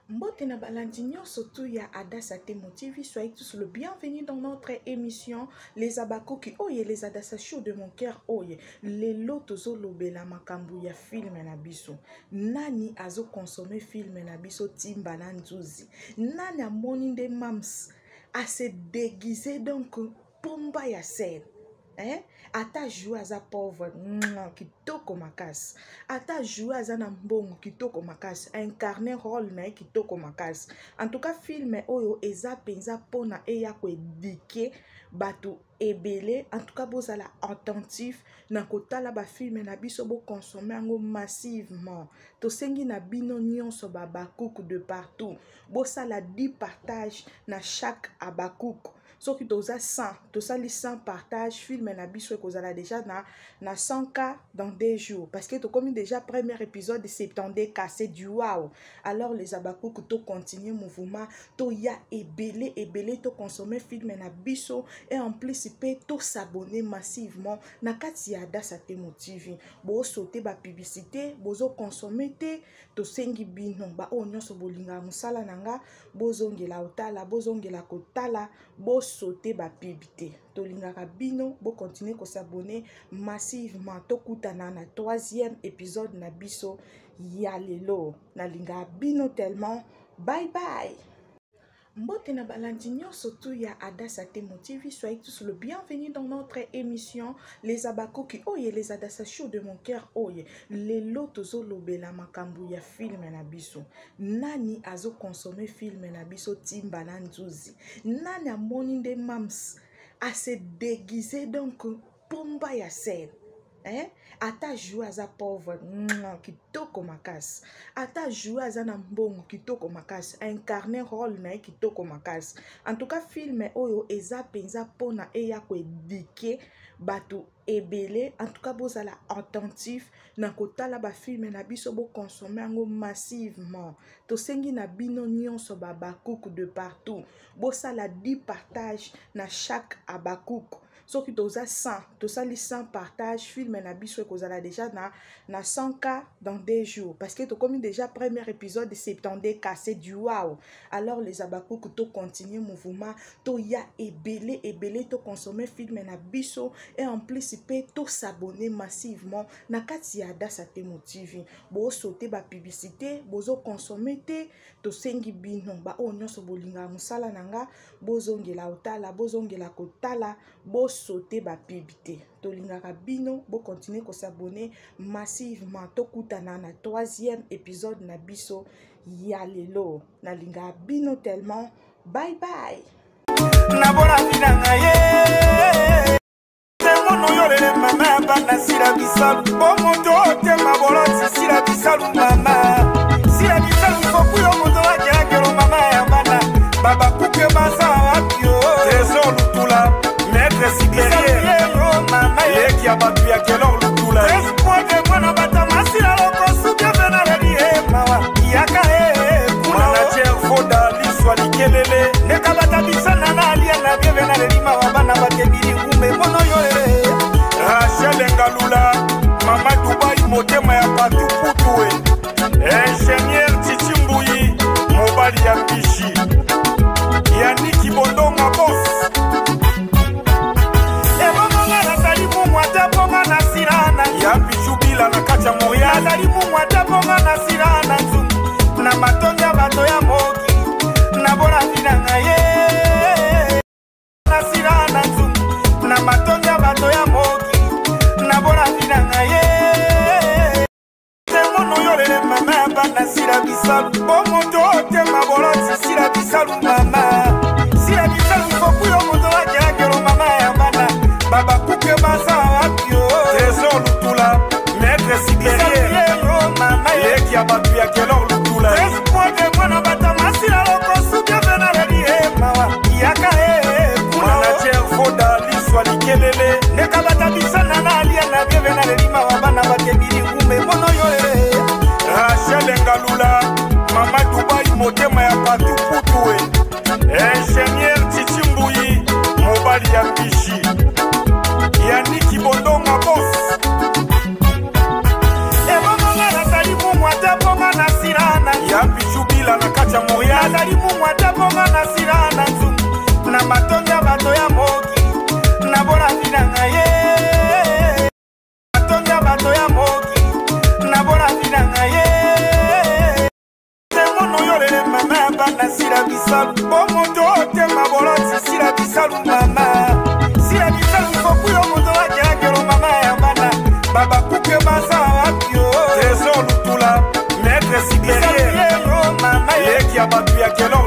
Mbote na balandinyo surtout ya Adassa Temo TV, soyez tous le bienvenue dans notre émission Les Abakoki Oye, les Adassa Show de mon cœur Oye. Les lotos lobela makambu ya film na biso. Nani azo consommer film na biso Timbaland Nzuzi. Nani amoni nde mams a se déguiser donc pomba ya scène. Ata jouer aza pauvre kitoko makasi, ata jouer aza na mbongo kitoko makasi, incarner rôle na kitoko makasi. En tout cas film oyo eza penza pona eya ko éduquer bato ebele. En tout cas bozala attentif na kotala ba film na biso bo consommer ngo massivement. To sengi na bino nyonso ba bakouk de partout. Bosala 10 partage na chaque abakouk. So qui toza 100, to sali 100 partage film na biso kozala déjà na 100K dans 2 jours parce que to comme déjà premier épisode de 70K, c'est du wow. Alors les abakouk to continuer mouvement, to ya ebele to consommer film na biso et en plus peut to s'abonner massivement na kati ya Adassa Temo TV. Bo sauter ba publicité, bozo consommer te to sengi bino ba o nyonso bolinga musala nanga, bozongela otala, bozongela kotala, bo sauter ba publicité. To lingaka bino, bo continuer ko s'abonner massivement. To kutana na 3e épisode na biso ya lelo. Na linga bino tellement. Bye bye. Mbote na balandinyo surtout ya Adassa Temo TV, soyez tous le bienvenue dans notre émission Les Abakoki Oye, les Adassa Show de mon cœur Oye. Les lotos lobela makambu ya film na biso. Nani azo consommer film na biso Timbaland Nzuzi. Nani amoni nde mams a se déguiser donc pomba ya scène. Ata jouer aza pauvre kitoko makasi, ata jouer aza na mbongo kitoko makasi, incarner rôle na kitoko makasi. En tout cas film oyo eza penza pona eya ko éduquer bato ebele. En tout cas bozala attentif na kotala ba film na biso bo consommer ngo massivement. To sengi na bino nyonso ba bakouk de partout. Bosala 10 partage na chaque abakouk. So qui toza 100, to sali 100 partage film na biso kozala déjà na 100K dans 2 jours parce que to comme déjà premier épisode de 70K, c'est du wow. Alors les abakouk to continuer mouvement, to ya ebele to consommer film na biso et en plus peut to s'abonner massivement na kati ya Adassa Temo TV. Bo sauter ba publicité, bozo consommer te to sengi bino ba o nyonso bolinga musala nanga, bozongela otala, bozongela kotala, bo sauter ba publicité. To lingaka bino, bo continuer ko s'abonner massivement. To kutana na 3e épisode na biso ya lelo. Na linga bino tellement. Bye bye. Nabora finanga ye. Temono yole mama bana sira bisalu. Bomoto te mabolo sira bisalu mama. Sira bisalu fokuyo moto wake kero mama ya bana. Baba kuke basa apio. Teso lutula. Maître Sibérien, mama yeki abatu ya kelor lutula. Espoir de mwana bata masira loko subia bena redi mawa. Yaka manager foda liswa likelele. Neka bata bisana na alia na bena redi mawa bana bate bili kume mono yoe. Rachel Ngalula, mama Dubai motema ya patu putuwe. Ingénieur Chichimbuyi, mobali ya Bishi. Yaniki Bondonga boss. Ya bijubila na kacha moya azali mumwa tabonga na sirana nzungu na matonga bato ya moki na bona finanga ye na sirana nzungu na matonga bato ya moki na bona finanga ye temono yole mama bana sira bisalu bomoto te mabolo sira bisalu mama sira bisalu fokuyo moto wake kero mama ya bana baba kuke basa apio teso lutula maître Sibérien mama yeki abatu ya kelor lutula espoir de mwana bata masira loko subia bena redi mawa yaka manager foda liswa likelele neka bata bisana na alia na bena redi mawa bana bate bili kume mono yoe Rachel Ngalula mama Dubai motema ya patu putuwe bila na kati ya Montréal nazali mumwa tabonga na sila na nzungu na matonya bato ya moki na bona vina ngaye matonya bato ya moki na bona vina ngaye temono yorele mama bana sila bisalu omoto otema boloti sila bisalu mama sila bisalu fokuyo moto wakelakelo mama ya bana baba kuke basa wapio Trésor Lutula maître Sibérien mama yeki abatu ya kelo